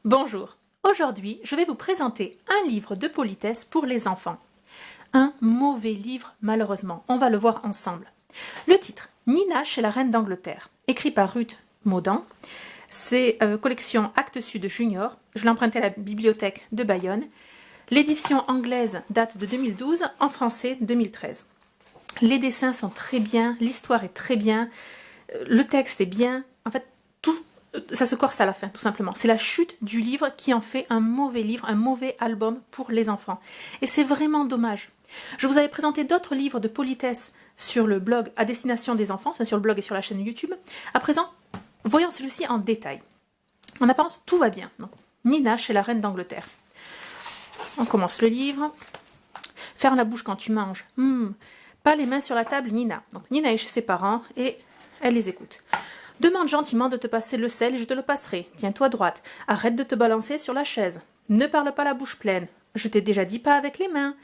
Bonjour, aujourd'hui je vais vous présenter un livre de politesse pour les enfants. Un mauvais livre malheureusement, on va le voir ensemble. Le titre, Nina chez la reine d'Angleterre, écrit par Ruth Maudan. C'est collection Actes Sud Junior, je l'ai emprunté à la bibliothèque de Bayonne. L'édition anglaise date de 2012, en français 2013. Les dessins sont très bien, l'histoire est très bien, le texte est bien, en fait tout, ça se corse à la fin tout simplement. C'est la chute du livre qui en fait un mauvais livre, un mauvais album pour les enfants. Et c'est vraiment dommage. Je vous avais présenté d'autres livres de politesse sur le blog à destination des enfants, sur le blog et sur la chaîne YouTube. À présent, voyons celui-ci en détail. En apparence, tout va bien. Donc, Nina chez la reine d'Angleterre. On commence le livre. Ferme la bouche quand tu manges. Pas les mains sur la table, Nina. Donc Nina est chez ses parents et elle les écoute. Demande gentiment de te passer le sel et je te le passerai. Tiens-toi droite. Arrête de te balancer sur la chaise. Ne parle pas la bouche pleine. Je t'ai déjà dit pas avec les mains.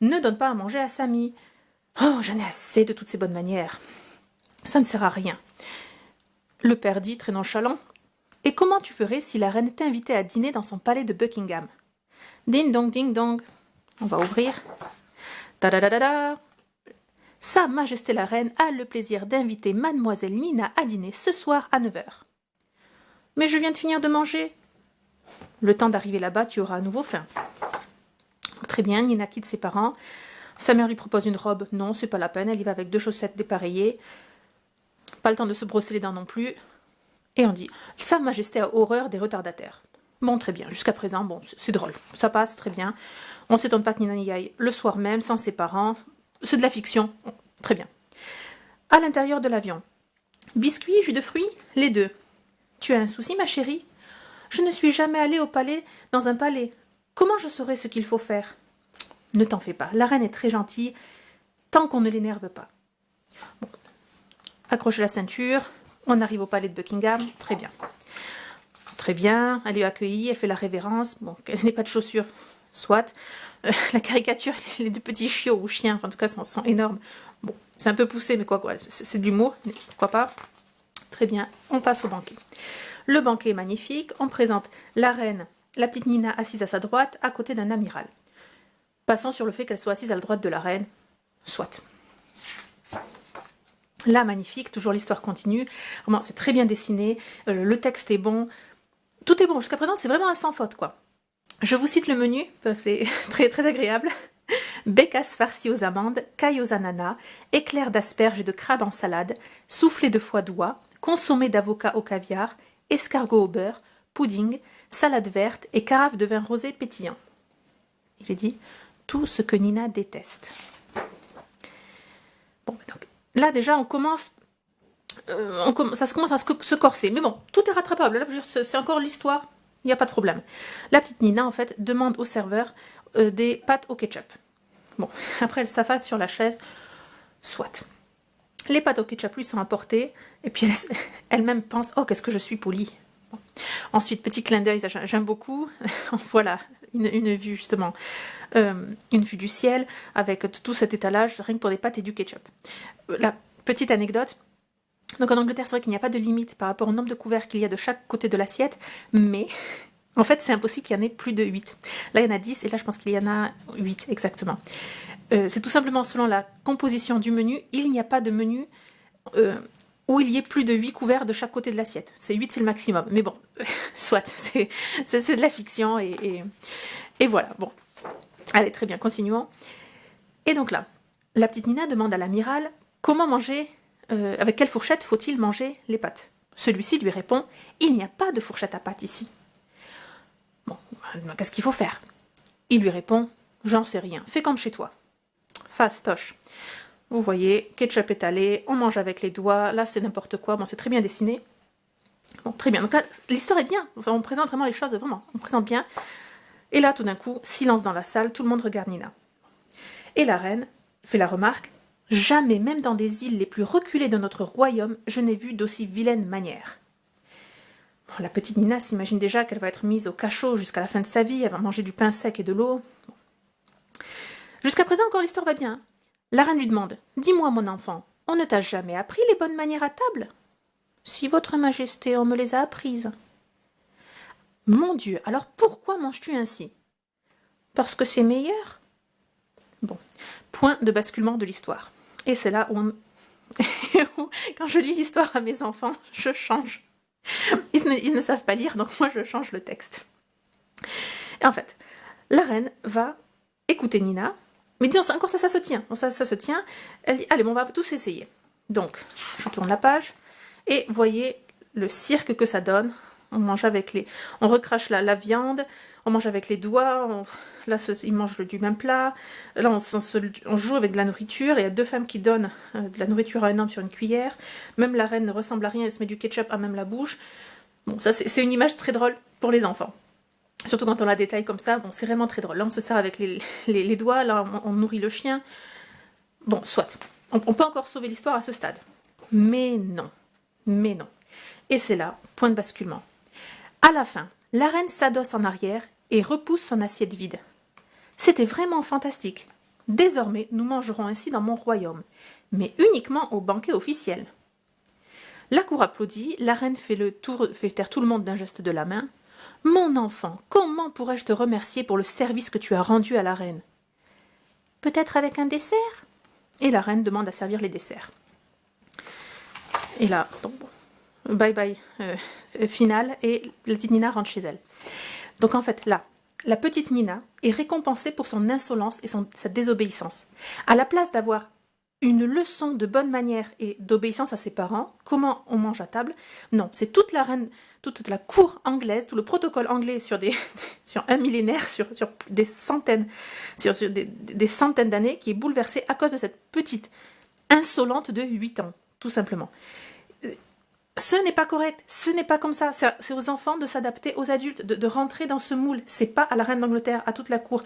Ne donne pas à manger à Samy. Oh, j'en ai assez de toutes ces bonnes manières. Ça ne sert à rien. Le père dit, très nonchalant. Et comment tu ferais si la reine t'invitait à dîner dans son palais de Buckingham? Ding dong, ding dong. On va ouvrir. Ta-da-da-da-da. Sa Majesté la Reine a le plaisir d'inviter Mademoiselle Nina à dîner ce soir à 9h. Mais je viens de finir de manger. Le temps d'arriver là-bas, tu auras à nouveau faim. Très bien, Nina quitte ses parents. Sa mère lui propose une robe. Non, c'est pas la peine, elle y va avec 2 chaussettes dépareillées. Pas le temps de se brosser les dents non plus. Et on dit, Sa Majesté a horreur des retardataires. Bon, très bien, jusqu'à présent, bon, c'est drôle. Ça passe, très bien. On s'étonne pas que Nina y aille le soir même, sans ses parents. C'est de la fiction. Très bien. À l'intérieur de l'avion. Biscuits, jus de fruits, les deux. Tu as un souci, ma chérie? Je ne suis jamais allée au palais, dans un palais. Comment je saurais ce qu'il faut faire? Ne t'en fais pas, la reine est très gentille, tant qu'on ne l'énerve pas. Bon. Accrochez la ceinture, on arrive au palais de Buckingham, très bien. Très bien, elle est accueillie, elle fait la révérence, bon, qu'elle n'ait pas de chaussures, soit. La caricature, les 2 petits chiots ou chiens, enfin, en tout cas, sont énormes. Bon, c'est un peu poussé, mais quoi, c'est de l'humour, pourquoi pas. Très bien, on passe au banquet. Le banquet est magnifique, on présente la reine, la petite Nina assise à sa droite, à côté d'un amiral. Passons sur le fait qu'elle soit assise à la droite de la reine, soit. Là, magnifique, toujours l'histoire continue. Vraiment, c'est très bien dessiné, le texte est bon, tout est bon. Jusqu'à présent, c'est vraiment un sans faute, quoi. Je vous cite le menu, c'est très, très agréable. Bécasse farcie aux amandes, caille aux ananas, éclairs d'asperges et de crabes en salade, soufflé de foie d'oie, consommé d'avocat au caviar, escargot au beurre, pudding, salade verte et carafe de vin rosé pétillant. Il est dit tout ce que Nina déteste. Bon, donc là déjà on commence, ça commence à se corser, mais bon, tout est rattrapable. Là, je veux dire, c'est encore l'histoire. Il n'y a pas de problème. La petite Nina, en fait, demande au serveur des pâtes au ketchup. Bon, après, elle s'affaisse sur la chaise. Soit. Les pâtes au ketchup lui sont apportées. Et puis, elle-même pense, oh, qu'est-ce que je suis polie. Bon. Ensuite, petit clin d'œil, j'aime beaucoup. Voilà, une vue, justement. Une vue du ciel, avec tout cet étalage, rien que pour des pâtes et du ketchup. La petite anecdote. Donc en Angleterre, c'est vrai qu'il n'y a pas de limite par rapport au nombre de couverts qu'il y a de chaque côté de l'assiette, mais en fait, c'est impossible qu'il y en ait plus de 8. Là, il y en a 10, et là, je pense qu'il y en a 8, exactement. C'est tout simplement selon la composition du menu, il n'y a pas de menu où il y ait plus de 8 couverts de chaque côté de l'assiette. C'est 8, c'est le maximum. Mais bon, soit, c'est de la fiction, et voilà, bon. Allez, très bien, continuons. Et donc là, la petite Nina demande à l'amiral comment manger... avec quelle fourchette faut-il manger les pâtes? Celui-ci lui répond, il n'y a pas de fourchette à pâtes ici. Bon, qu'est-ce qu'il faut faire? Il lui répond, j'en sais rien, fais comme chez toi. Fastoche. Vous voyez, ketchup étalé, on mange avec les doigts, là c'est n'importe quoi, bon c'est très bien dessiné. Bon, très bien, donc là, l'histoire est bien, enfin, on présente vraiment les choses, vraiment, on présente bien. Et là, tout d'un coup, silence dans la salle, tout le monde regarde Nina. Et la reine fait la remarque, jamais, même dans des îles les plus reculées de notre royaume, je n'ai vu d'aussi vilaine manière. Bon, la petite Nina s'imagine déjà qu'elle va être mise au cachot jusqu'à la fin de sa vie, elle va manger du pain sec et de l'eau. Bon. Jusqu'à présent, encore l'histoire va bien. La reine lui demande, « Dis-moi, mon enfant, on ne t'a jamais appris les bonnes manières à table ?»« Si, votre majesté, on me les a apprises. » Mon Dieu, alors pourquoi manges-tu ainsi? Parce que c'est meilleur. Bon, point de basculement de l'histoire. Et c'est là où, quand je lis l'histoire à mes enfants, je change. Ils ne savent pas lire, donc moi je change le texte. Et en fait, la reine va écouter Nina, mais disons, encore ça se tient. Ça se tient. Elle dit, allez, bon, on va tous essayer. Donc, je tourne la page, et voyez le cirque que ça donne. On mange avec les... On recrache la viande, on mange avec les doigts, là, ils mangent du même plat. Là, on joue avec de la nourriture, et il y a deux femmes qui donnent de la nourriture à un homme sur une cuillère. Même la reine ne ressemble à rien, elle se met du ketchup à même la bouche. Bon, ça, c'est une image très drôle pour les enfants. Surtout quand on la détaille comme ça, bon, c'est vraiment très drôle. Là, on se sert avec les doigts, là, on nourrit le chien. Bon, soit. On peut encore sauver l'histoire à ce stade. Mais non. Mais non. Et c'est là, point de basculement. À la fin, la reine s'adosse en arrière et repousse son assiette vide. C'était vraiment fantastique. Désormais, nous mangerons ainsi dans mon royaume, mais uniquement au banquet officiel. La cour applaudit, la reine fait taire tout le monde d'un geste de la main. « Mon enfant, comment pourrais-je te remercier pour le service que tu as rendu à la reine ?»« Peut-être avec un dessert ?» Et la reine demande à servir les desserts. Et là, donc, bye bye, finale, et la petite Nina rentre chez elle. Donc en fait, là, la petite Nina est récompensée pour son insolence et sa désobéissance. À la place d'avoir une leçon de bonne manière et d'obéissance à ses parents, comment on mange à table, non, c'est toute la cour anglaise, tout le protocole anglais sur un millénaire, sur des centaines, des centaines d'années, qui est bouleversé à cause de cette petite insolente de 8 ans, tout simplement. Ce n'est pas correct, ce n'est pas comme ça, c'est aux enfants de s'adapter aux adultes, de rentrer dans ce moule, c'est pas à la reine d'Angleterre, à toute la cour,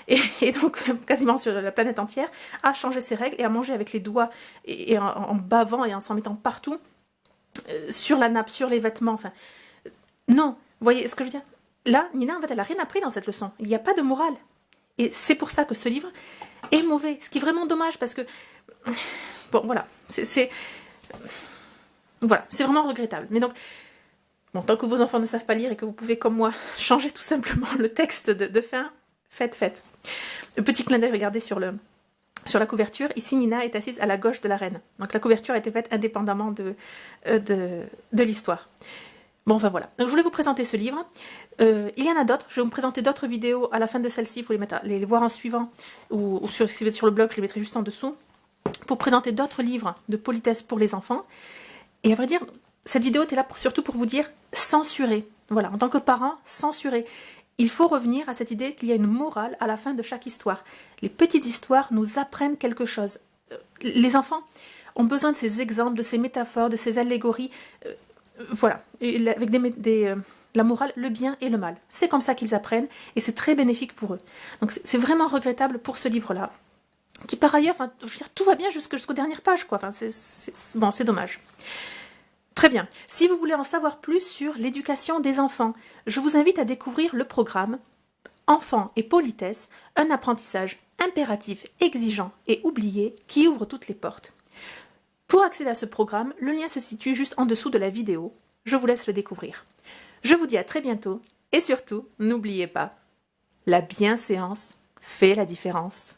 et donc quasiment sur la planète entière, à changer ses règles et à manger avec les doigts, et en bavant et en s'en mettant partout, sur la nappe, sur les vêtements, enfin, non, vous voyez ce que je veux dire? Là, Nina, en fait, elle n'a rien appris dans cette leçon, il n'y a pas de morale, et c'est pour ça que ce livre est mauvais, ce qui est vraiment dommage, parce que, bon, voilà, voilà, c'est vraiment regrettable. Mais donc, bon, tant que vos enfants ne savent pas lire et que vous pouvez, comme moi, changer tout simplement le texte de fin, faites. Le petit clin d'œil, regardez sur la couverture. Ici, Nina est assise à la gauche de la reine. Donc la couverture a été faite indépendamment de l'histoire. Bon, enfin voilà. Donc je voulais vous présenter ce livre. Il y en a d'autres. Je vais vous présenter d'autres vidéos à la fin de celle-ci. Vous pouvez les voir en suivant. Ou si vous êtes sur le blog, je les mettrai juste en dessous. Pour présenter d'autres livres de politesse pour les enfants. Et à vrai dire, cette vidéo était là surtout pour vous dire censurez. Voilà, en tant que parent, censurez. Il faut revenir à cette idée qu'il y a une morale à la fin de chaque histoire. Les petites histoires nous apprennent quelque chose. Les enfants ont besoin de ces exemples, de ces métaphores, de ces allégories. Voilà, et avec la morale, le bien et le mal. C'est comme ça qu'ils apprennent et c'est très bénéfique pour eux. Donc c'est vraiment regrettable pour ce livre-là. Qui par ailleurs, enfin, je veux dire, tout va bien jusqu'aux dernières pages, quoi. Enfin, bon, c'est dommage. Très bien. Si vous voulez en savoir plus sur l'éducation des enfants, je vous invite à découvrir le programme Enfants et politesse, un apprentissage impératif, exigeant et oublié qui ouvre toutes les portes. Pour accéder à ce programme, le lien se situe juste en dessous de la vidéo. Je vous laisse le découvrir. Je vous dis à très bientôt et surtout, n'oubliez pas, la bienséance fait la différence.